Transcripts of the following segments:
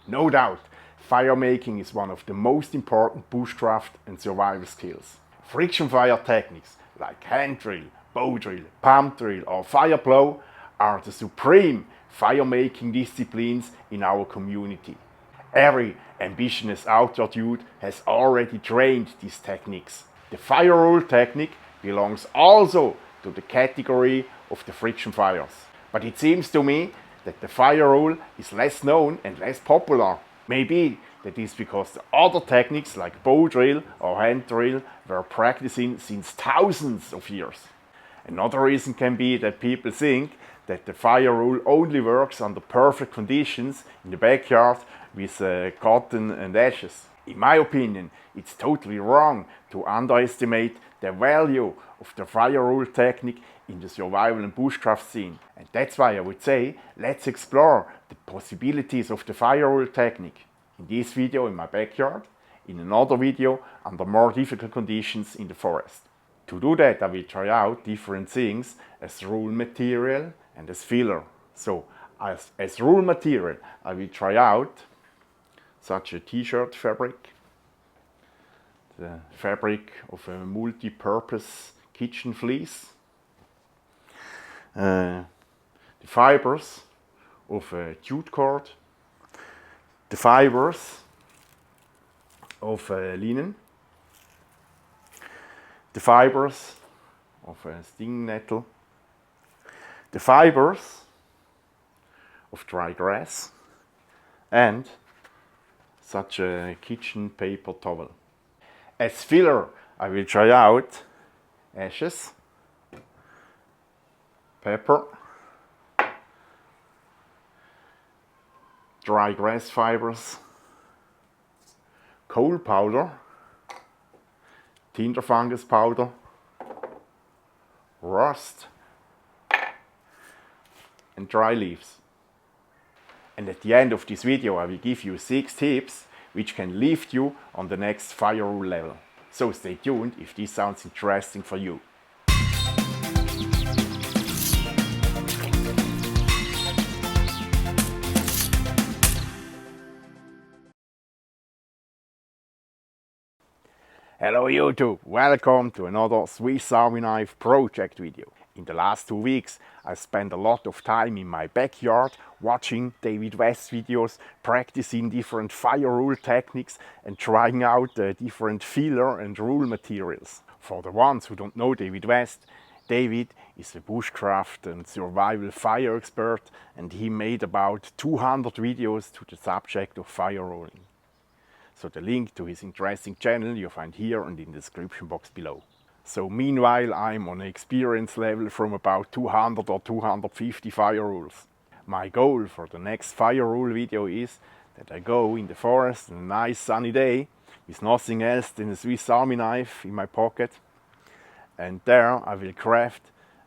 No doubt, fire making is one of the most important bushcraft and survival skills. Friction fire techniques like hand drill, bow drill, palm drill or fire plow are the supreme fire making disciplines in our community. Every ambitious outdoor dude has already trained these techniques. The fire roll technique belongs also to the category of the friction fires. But it seems to me that the fire roll is less known and less popular. Maybe that is because the other techniques like bow drill or hand drill were practicing since thousands of years. Another reason can be that people think that the fire roll only works under perfect conditions in the backyard with cotton and ashes. In my opinion, it's totally wrong to underestimate the value of the fire roll technique in the survival and bushcraft scene. And that's why I would say, let's explore the possibilities of the fire roll technique. In this video in my backyard, in another video under more difficult conditions in the forest. To do that, I will try out different things as roll material and as filler. So, as roll material, I will try out such a t-shirt fabric, the fabric of a multi-purpose kitchen fleece, the fibers of a jute cord, the fibers of linen, the fibers of a stinging nettle, the fibers of dry grass, and such a kitchen paper towel. As filler, I will try out ashes, pepper, dry grass fibers, coal powder, Tinder fungus powder, Rost, and dry leaves. And at the end of this video I will give you 6 tips which can lift you on the next fire roll level. So stay tuned if this sounds interesting for you. Hello YouTube, welcome to another Swiss Army Knife project video. In the last 2 weeks I spent a lot of time in my backyard watching David West videos, practicing different fire roll techniques and trying out different filler and roll materials. For the ones who don't know David West, David is a bushcraft and survival fire expert and he made about 200 videos to the subject of fire rolling. So the link to his interesting channel you find here and in the description box below. So meanwhile I'm on an experience level from about 200 or 250 fire rolls. My goal for the next fire roll video is that I go in the forest on a nice sunny day with nothing else than a Swiss Army knife in my pocket, and there I will craft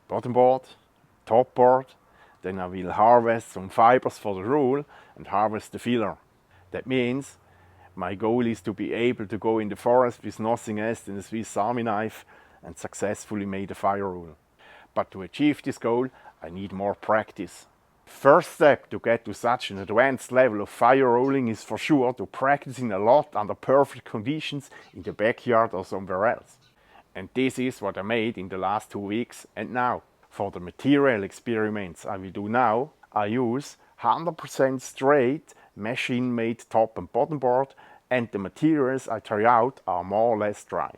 bottom board, top board, then I will harvest some fibers for the roll and harvest the filler. That means my goal is to be able to go in the forest with nothing else than a Swiss Army knife and successfully make a fire roll. But to achieve this goal, I need more practice. First step to get to such an advanced level of fire rolling is for sure to practicing a lot under perfect conditions in the backyard or somewhere else. And this is what I made in the last 2 weeks and now. For the material experiments I will do now, I use 100% straight machine-made top and bottom board, and the materials I try out are more or less dry.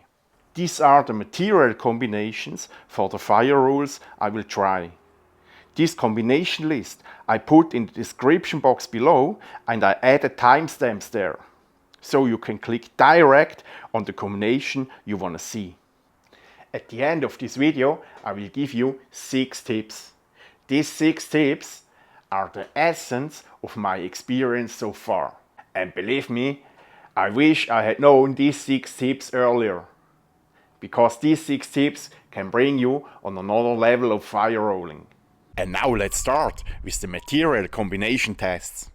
These are the material combinations for the fire rolls I will try. This combination list I put in the description box below and I added timestamps there, so you can click direct on the combination you want to see. At the end of this video I will give you 6 tips. These 6 tips are the essence of my experience so far. And believe me, I wish I had known these 6 tips earlier, because these 6 tips can bring you on another level of fire rolling. And now let's start with the material combination tests.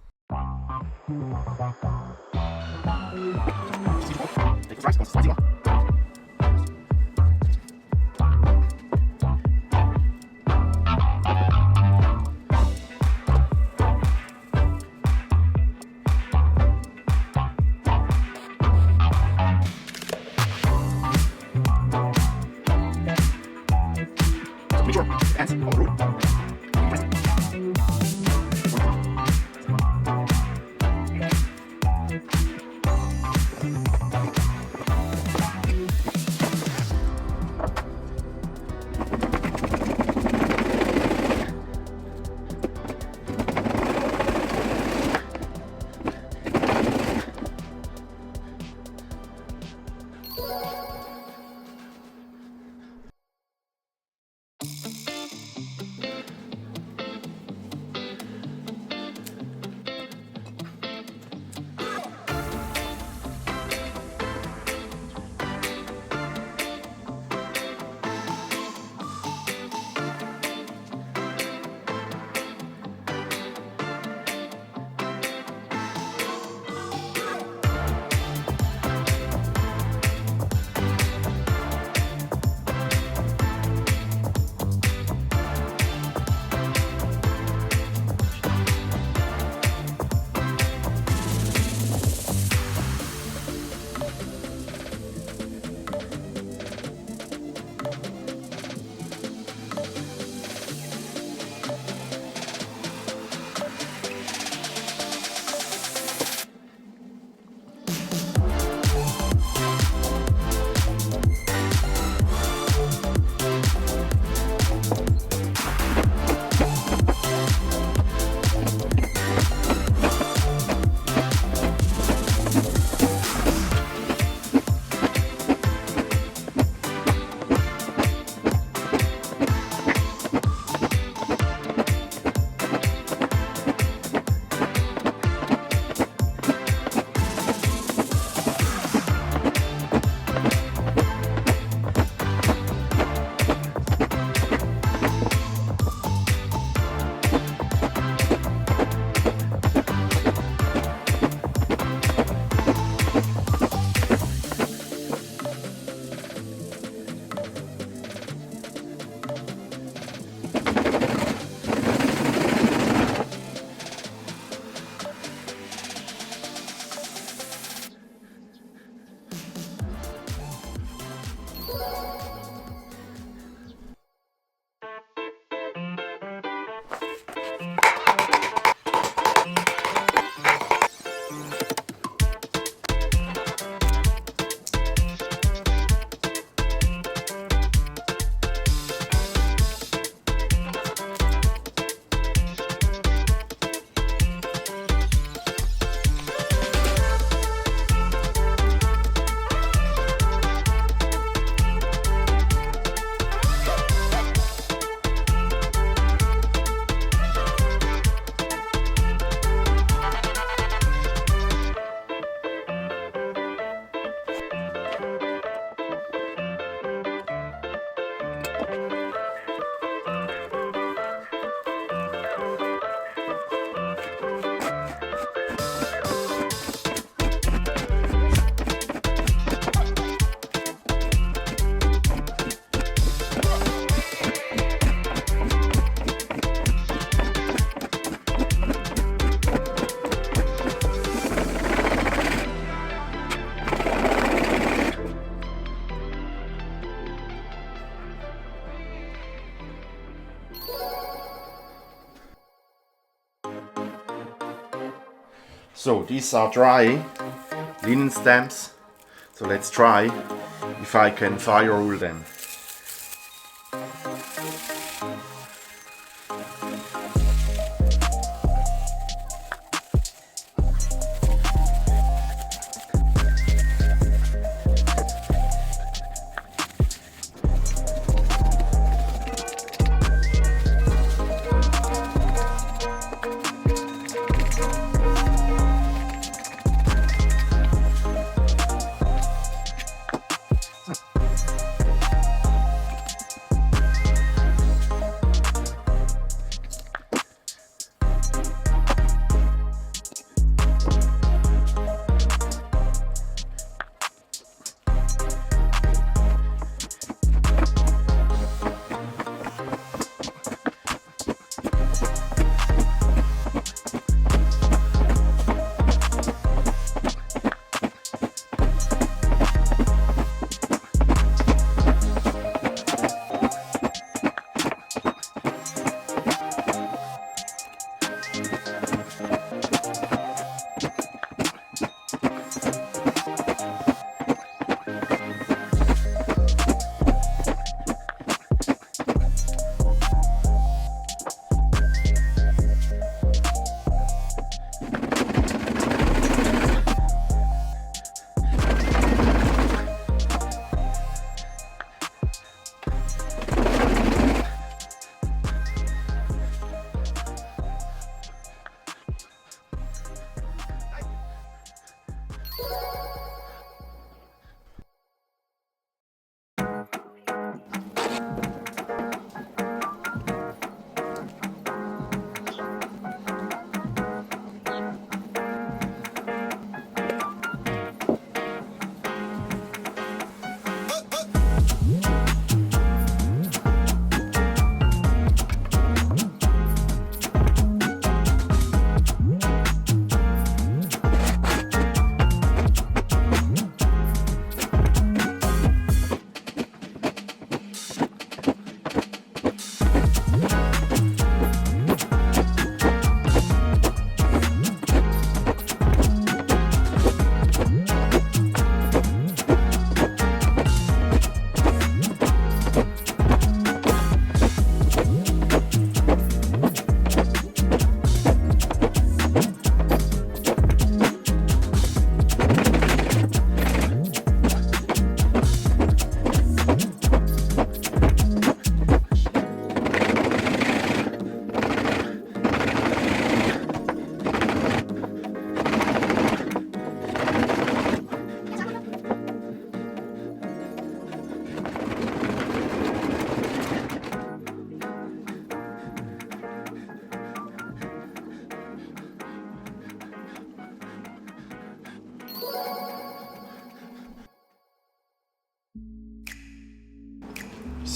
So these are dry linen stems. So let's try if I can fire roll them.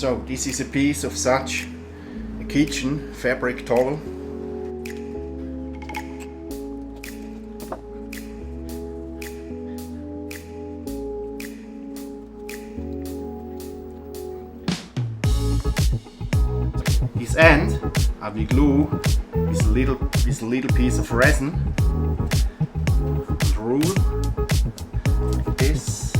So this is a piece of such a kitchen fabric towel. This end I will glue with a little piece of resin. rule like this.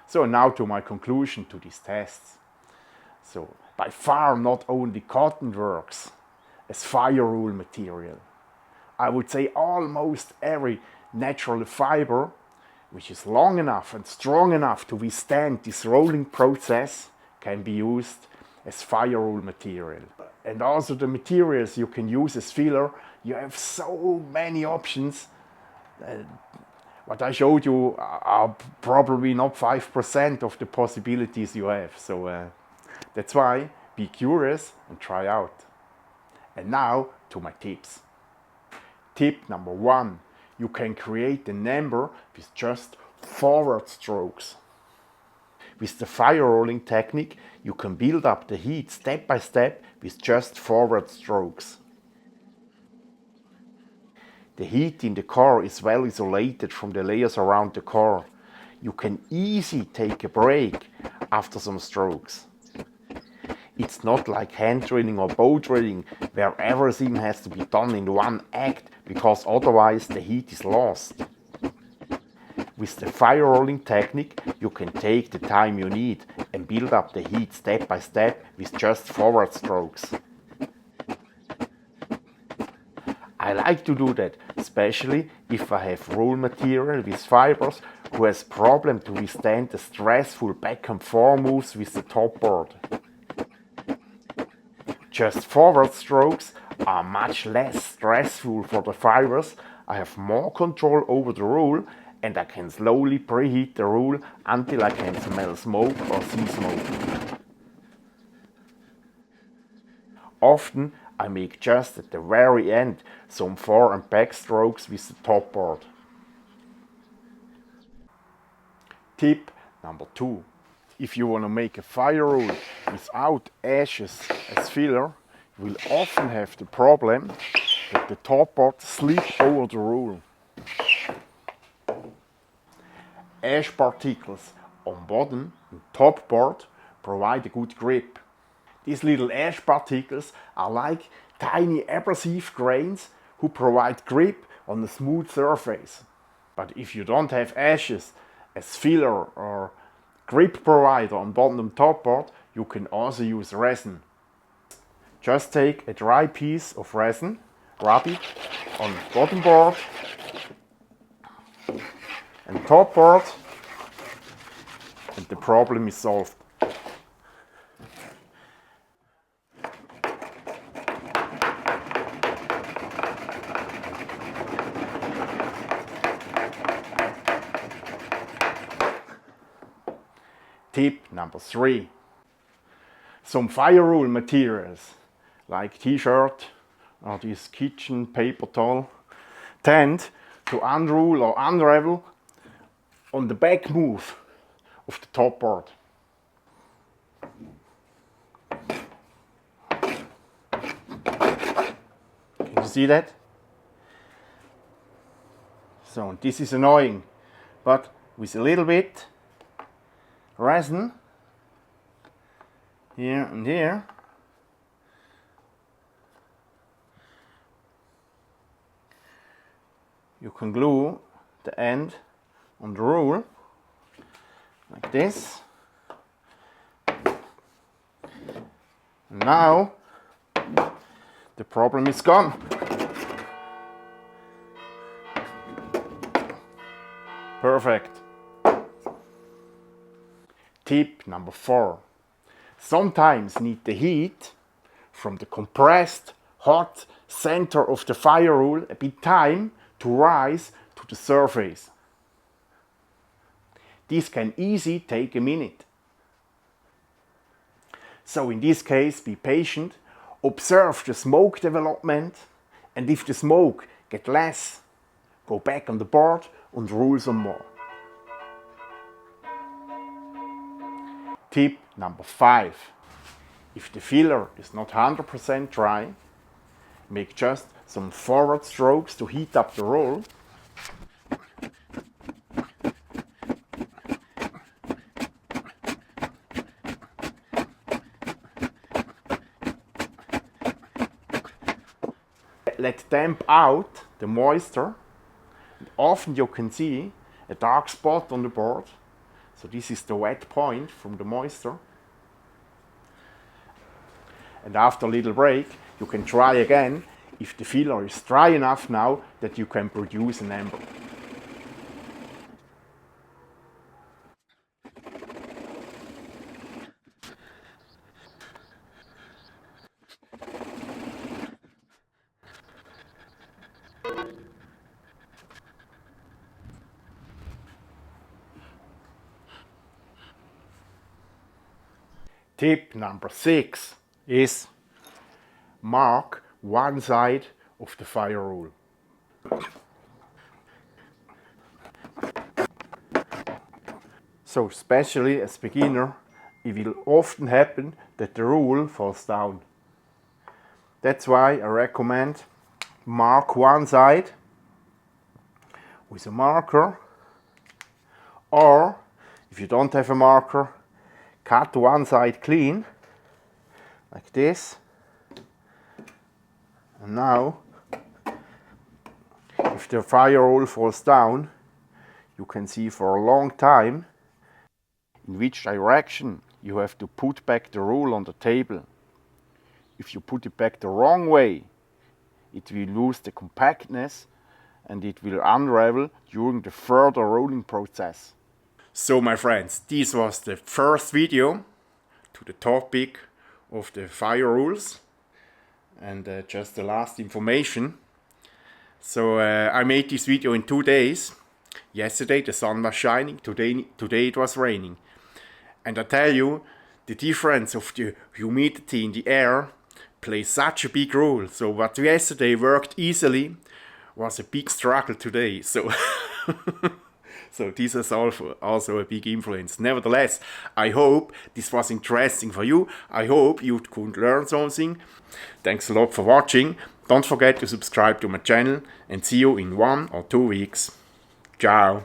So now to my conclusion to these tests. So by far not only cotton works as fire rule material. I would say almost every natural fiber which is long enough and strong enough to withstand this rolling process can be used as fire rule material. And also the materials you can use as filler, you have so many options. What I showed you are probably not 5% of the possibilities you have. So that's why be curious and try out. And now to my tips. Tip number 1. You can create a number with just forward strokes. With the fire rolling technique, you can build up the heat step by step with just forward strokes. The heat in the core is well isolated from the layers around the core. You can easily take a break after some strokes. It's not like hand drilling or bow drilling where everything has to be done in one act because otherwise the heat is lost. With the fire rolling technique, you can take the time you need and build up the heat step by step with just forward strokes. I like to do that, especially if I have roll material with fibers who has problem to withstand the stressful back and forth moves with the top board. Just forward strokes are much less stressful for the fibers. I have more control over the roll and I can slowly preheat the roll until I can smell smoke or see smoke. Often I make just at the very end some fore and back strokes with the top board. Tip number 2. If you want to make a fire roll without ashes as filler, you will often have the problem that the top board slips over the roll. Ash particles on bottom and top board provide a good grip. These little ash particles are like tiny abrasive grains who provide grip on a smooth surface. But if you don't have ashes as filler or grip provider on bottom and top board, you can also use resin. Just take a dry piece of resin, rub it on bottom board and top board, and the problem is solved. Tip number 3. Some fire rule materials like t-shirt or this kitchen paper towel tend to unroll or unravel on the back move of the top board. Can you see that? So this is annoying, but with a little bit resin here and here, you can glue the end on the roll like this. And now the problem is gone. Perfect. Tip number 4. Sometimes need the heat from the compressed, hot center of the fire roll a bit time to rise to the surface. This can easily take a minute. So in this case, be patient, observe the smoke development, and if the smoke gets less, go back on the board and roll some more. Tip number 5. If the filler is not 100% dry, make just some forward strokes to heat up the roll. Let damp out the moisture. Often you can see a dark spot on the board. So this is the wet point from the moisture. And after a little break, you can try again if the filler is dry enough now that you can produce an ember. Tip number 6 is mark one side of the fire rule. So especially as beginner, it will often happen that the rule falls down. That's why I recommend mark one side with a marker, or if you don't have a marker, cut one side clean, like this. And now, if the fire roll falls down, you can see for a long time in which direction you have to put back the roll on the table. If you put it back the wrong way, it will lose the compactness and it will unravel during the further rolling process. So my friends, this was the first video to the topic of the fire rules, and just the last information. So I made this video in 2 days. Yesterday the sun was shining, today it was raining. And I tell you, the difference of the humidity in the air plays such a big role. So what yesterday worked easily was a big struggle today. So so this is also a big influence. Nevertheless, I hope this was interesting for you. I hope you could learn something. Thanks a lot for watching. Don't forget to subscribe to my channel and see you in 1 or 2 weeks. Ciao.